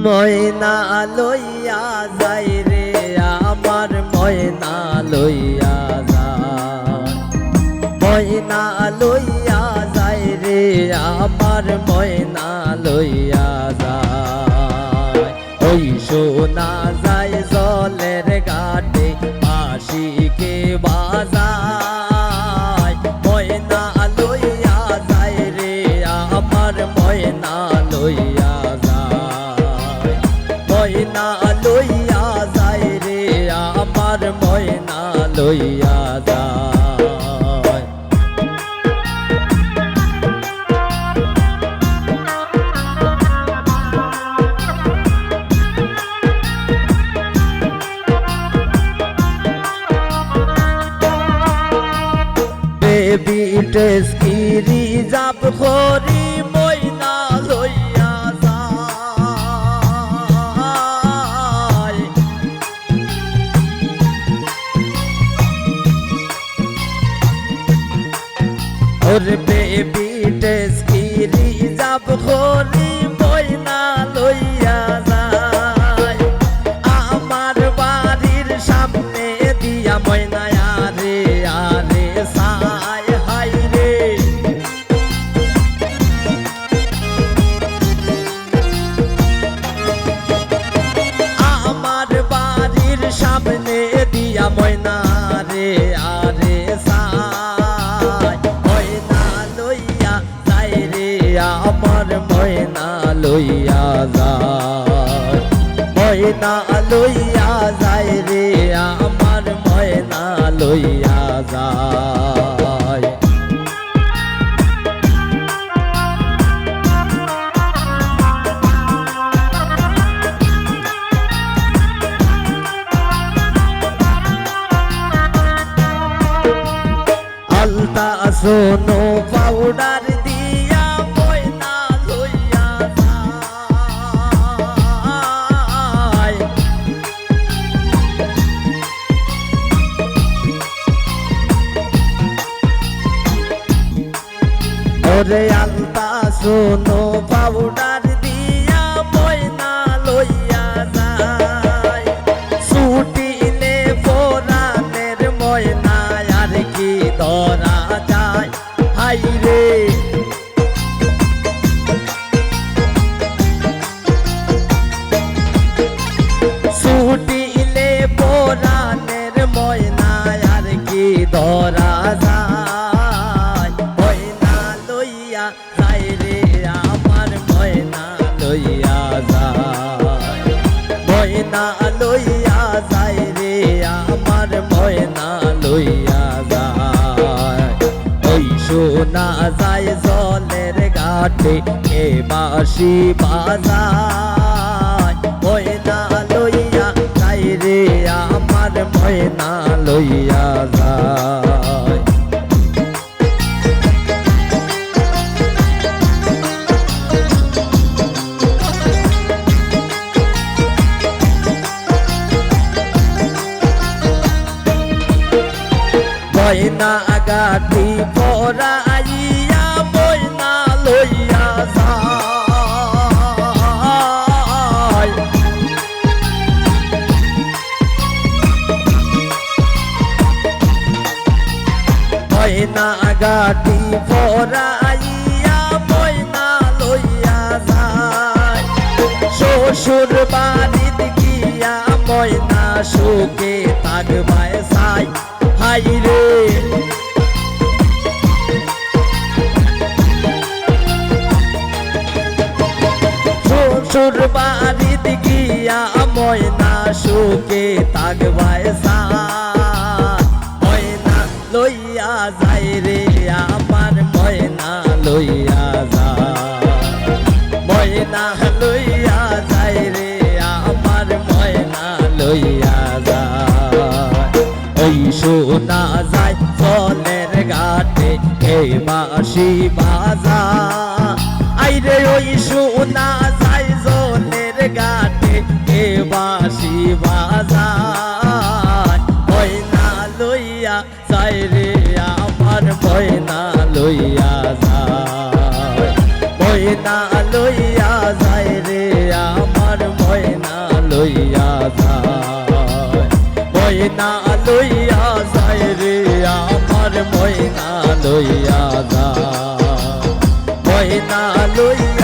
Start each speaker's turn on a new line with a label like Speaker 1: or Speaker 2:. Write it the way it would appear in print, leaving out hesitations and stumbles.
Speaker 1: ময়না লইয়া যাই রে আমার ময়না লইয়া যায়, ময়না লইয়া যাই রে আমার ময়না লইয়া যায়। ওই শোনা যায় জলের ঘাটে বাঁশিকে বাজায়, ময়না লইয়া যাই রে আমার ময়না লইয়া যায়, ময়না লইয়া যাই রে আমার ময়না লইয়া যায়। বিটেস কি রিজাব করি ময়না লইয়া যায়, ওর বিটেস কি রিজাব করি ময়না লইয়া যায়। আমার বাড়ির সামনে দিয়া ময়না আরে আরে সাই হাই রে, আমার বাড়ির সামনে দিয়া ময়না রে আরে সাই, ময়না লইয়া যাই রে আমার ময়না লইয়া যায়, ময়না লইয়া যাই রে আমার ময়না লইয়া যায়। আলতা সোনো পাউডার দিয়া ময়না লইয়া যায়, ওরে আলতা সোনো পাউডার দিয়া ময়না লইয়া যায়। ছুটিলে পরাণের ময়না আর কি ধরা যায় হাই রে, ছুটিলে পরাণের ময়না আর কি ধরা যায়। ময়না লইয়া যাই রে আমার ময়না লইয়া যায়, ময়না লইয়া যাই রে আমার ময়না লইয়া যায়। ওই শোনা যায় জলের ঘাটে কে বাঁশি বাজায়, ময়না লইয়া যাই রে আমার ময়না লইয়া যায়। ময়না গাটি পরাইয়া ময়না লইয়া যায়, ময়না গাটি পরাইয়া ময়না লইয়া যায়। শ্বশুর বাড়িত গিয়া ময়না সুখে থাকবায় চাই হাই রে, শ্বশুর বাড়িত গিয়া ময়না সুখে থাকবায় চাই, ময়না লইয়া যাই রে আমার ময়না লইয়া যায়, ময়না লইয়া যাই রে আমার ময়না লইয়া যায়। ওই শোনা যায় জলের ঘাটে এই বাঁশি বাজা আই রে, ওই শোনা যায় জলের ঘাটে এ বাঁশি বাজা, ময়না লইয়া যাই রে আমার ময়না লইয়া যায়, ময়না লইয়া যায় রে আমার ময়না লইয়া যায় রে আমার ময়না লইয়া যায় ময়না লইয়া